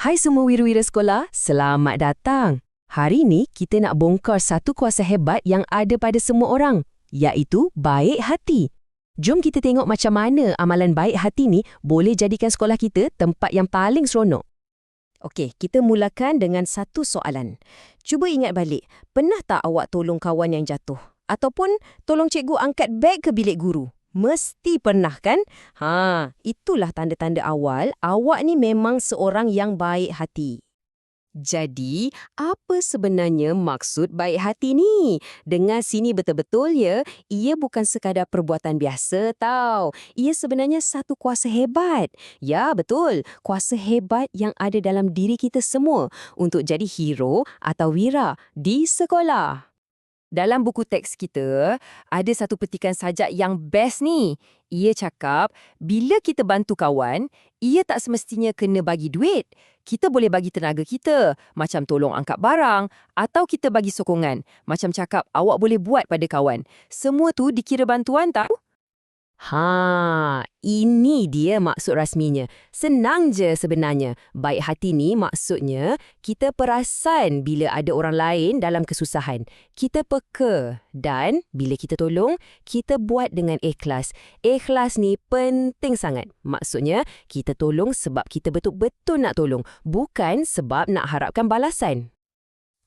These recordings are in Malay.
Hai semua wira-wira sekolah, selamat datang. Hari ini kita nak bongkar satu kuasa hebat yang ada pada semua orang, iaitu baik hati. Jom kita tengok macam mana amalan baik hati ni boleh jadikan sekolah kita tempat yang paling seronok. Okey, kita mulakan dengan satu soalan. Cuba ingat balik, pernah tak awak tolong kawan yang jatuh? Ataupun tolong cikgu angkat beg ke bilik guru? Mesti pernah kan? Itulah tanda-tanda awal awak ni memang seorang yang baik hati. Jadi, apa sebenarnya maksud baik hati ni? Dengar sini betul-betul ya, ia bukan sekadar perbuatan biasa tau. Ia sebenarnya satu kuasa hebat. Ya, betul. Kuasa hebat yang ada dalam diri kita semua untuk jadi hero atau wira di sekolah. Dalam buku teks kita, ada satu petikan sajak yang best ni. Ia cakap, bila kita bantu kawan, ia tak semestinya kena bagi duit. Kita boleh bagi tenaga kita, macam tolong angkat barang, atau kita bagi sokongan, macam cakap awak boleh buat pada kawan. Semua tu dikira bantuan tak? Ini dia maksud rasminya. Senang je sebenarnya. Baik hati ni maksudnya kita perasan bila ada orang lain dalam kesusahan. Kita peka dan bila kita tolong, kita buat dengan ikhlas. Ikhlas ni penting sangat. Maksudnya kita tolong sebab kita betul-betul nak tolong, bukan sebab nak harapkan balasan.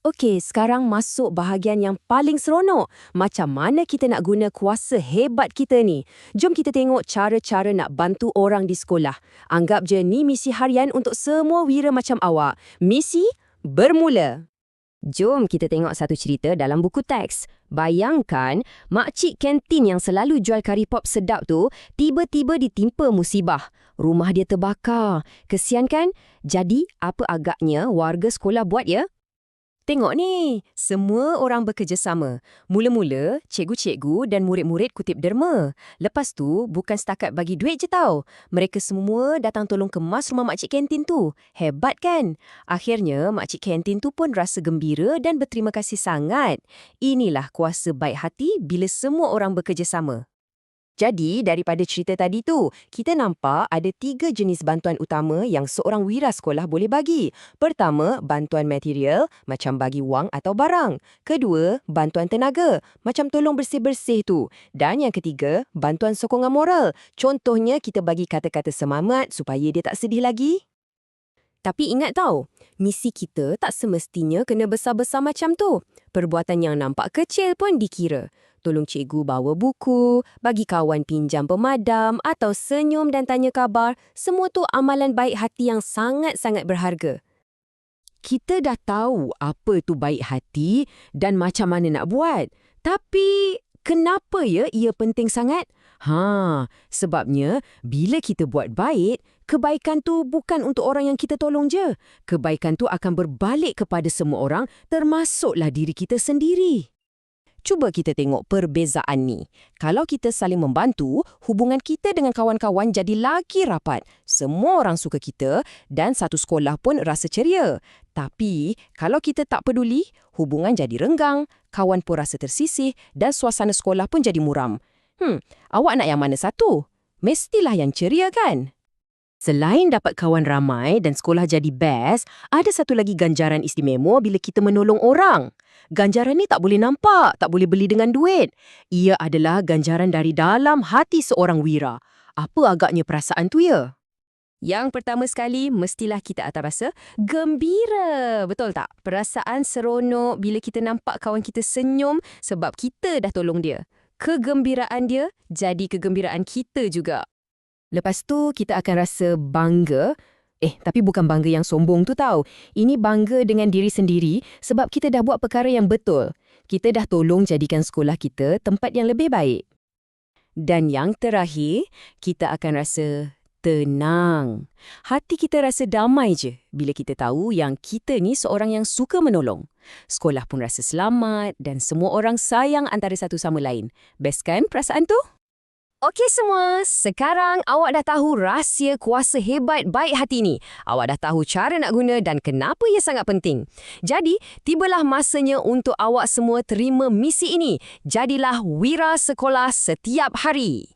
Okey, sekarang masuk bahagian yang paling seronok. Macam mana kita nak guna kuasa hebat kita ni? Jom kita tengok cara-cara nak bantu orang di sekolah. Anggap je ni misi harian untuk semua wira macam awak. Misi bermula. Jom kita tengok satu cerita dalam buku teks. Bayangkan, makcik kantin yang selalu jual kari pop sedap tu tiba-tiba ditimpa musibah. Rumah dia terbakar. Kesian kan? Jadi, apa agaknya warga sekolah buat ya? Tengok ni, semua orang bekerjasama. Mula-mula, cikgu-cikgu dan murid-murid kutip derma. Lepas tu, bukan setakat bagi duit je tau. Mereka semua datang tolong kemas rumah makcik kantin tu. Hebat kan? Akhirnya, makcik kantin tu pun rasa gembira dan berterima kasih sangat. Inilah kuasa baik hati bila semua orang bekerjasama. Jadi, daripada cerita tadi tu, kita nampak ada 3 jenis bantuan utama yang seorang wira sekolah boleh bagi. Pertama, bantuan material, macam bagi wang atau barang. Kedua, bantuan tenaga, macam tolong bersih-bersih tu. Dan yang ketiga, bantuan sokongan moral. Contohnya, kita bagi kata-kata semangat supaya dia tak sedih lagi. Tapi ingat tau, misi kita tak semestinya kena besar-besar macam tu. Perbuatan yang nampak kecil pun dikira. Tolong cikgu bawa buku, bagi kawan pinjam pemadam atau senyum dan tanya khabar, semua tu amalan baik hati yang sangat-sangat berharga. Kita dah tahu apa tu baik hati dan macam mana nak buat. Tapi, kenapa ya ia penting sangat? Sebabnya bila kita buat baik, kebaikan tu bukan untuk orang yang kita tolong je. Kebaikan tu akan berbalik kepada semua orang, termasuklah diri kita sendiri. Cuba kita tengok perbezaan ni. Kalau kita saling membantu, hubungan kita dengan kawan-kawan jadi lagi rapat. Semua orang suka kita dan satu sekolah pun rasa ceria. Tapi, kalau kita tak peduli, hubungan jadi renggang, kawan pun rasa tersisih dan suasana sekolah pun jadi muram. Awak nak yang mana satu? Mestilah yang ceria kan? Selain dapat kawan ramai dan sekolah jadi best, ada satu lagi ganjaran istimewa bila kita menolong orang. Ganjaran ni tak boleh nampak, tak boleh beli dengan duit. Ia adalah ganjaran dari dalam hati seorang wira. Apa agaknya perasaan tu ya? Yang pertama sekali, mestilah kita akan rasa gembira. Betul tak? Perasaan seronok bila kita nampak kawan kita senyum sebab kita dah tolong dia. Kegembiraan dia jadi kegembiraan kita juga. Lepas tu, kita akan rasa bangga. Tapi bukan bangga yang sombong tu tau. Ini bangga dengan diri sendiri sebab kita dah buat perkara yang betul. Kita dah tolong jadikan sekolah kita tempat yang lebih baik. Dan yang terakhir, kita akan rasa tenang. Hati kita rasa damai je bila kita tahu yang kita ni seorang yang suka menolong. Sekolah pun rasa selamat dan semua orang sayang antara satu sama lain. Best kan perasaan tu? Okey semua, sekarang awak dah tahu rahsia kuasa hebat baik hati ni. Awak dah tahu cara nak guna dan kenapa ia sangat penting. Jadi, tibalah masanya untuk awak semua terima misi ini. Jadilah wira sekolah setiap hari.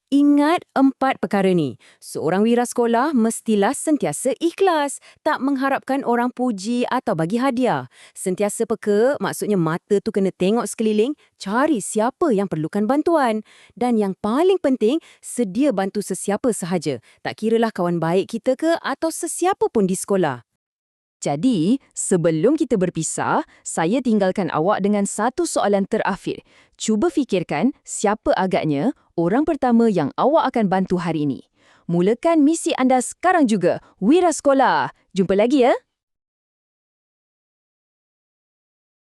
Ingat 4 perkara ni. Seorang wira sekolah mestilah sentiasa ikhlas, tak mengharapkan orang puji atau bagi hadiah. Sentiasa peka, maksudnya mata tu kena tengok sekeliling, cari siapa yang perlukan bantuan. Dan yang paling penting, sedia bantu sesiapa sahaja. Tak kiralah kawan baik kita ke atau sesiapa pun di sekolah. Jadi, sebelum kita berpisah, saya tinggalkan awak dengan satu soalan terakhir. Cuba fikirkan siapa agaknya orang pertama yang awak akan bantu hari ini. Mulakan misi anda sekarang juga, Wira Sekolah. Jumpa lagi ya!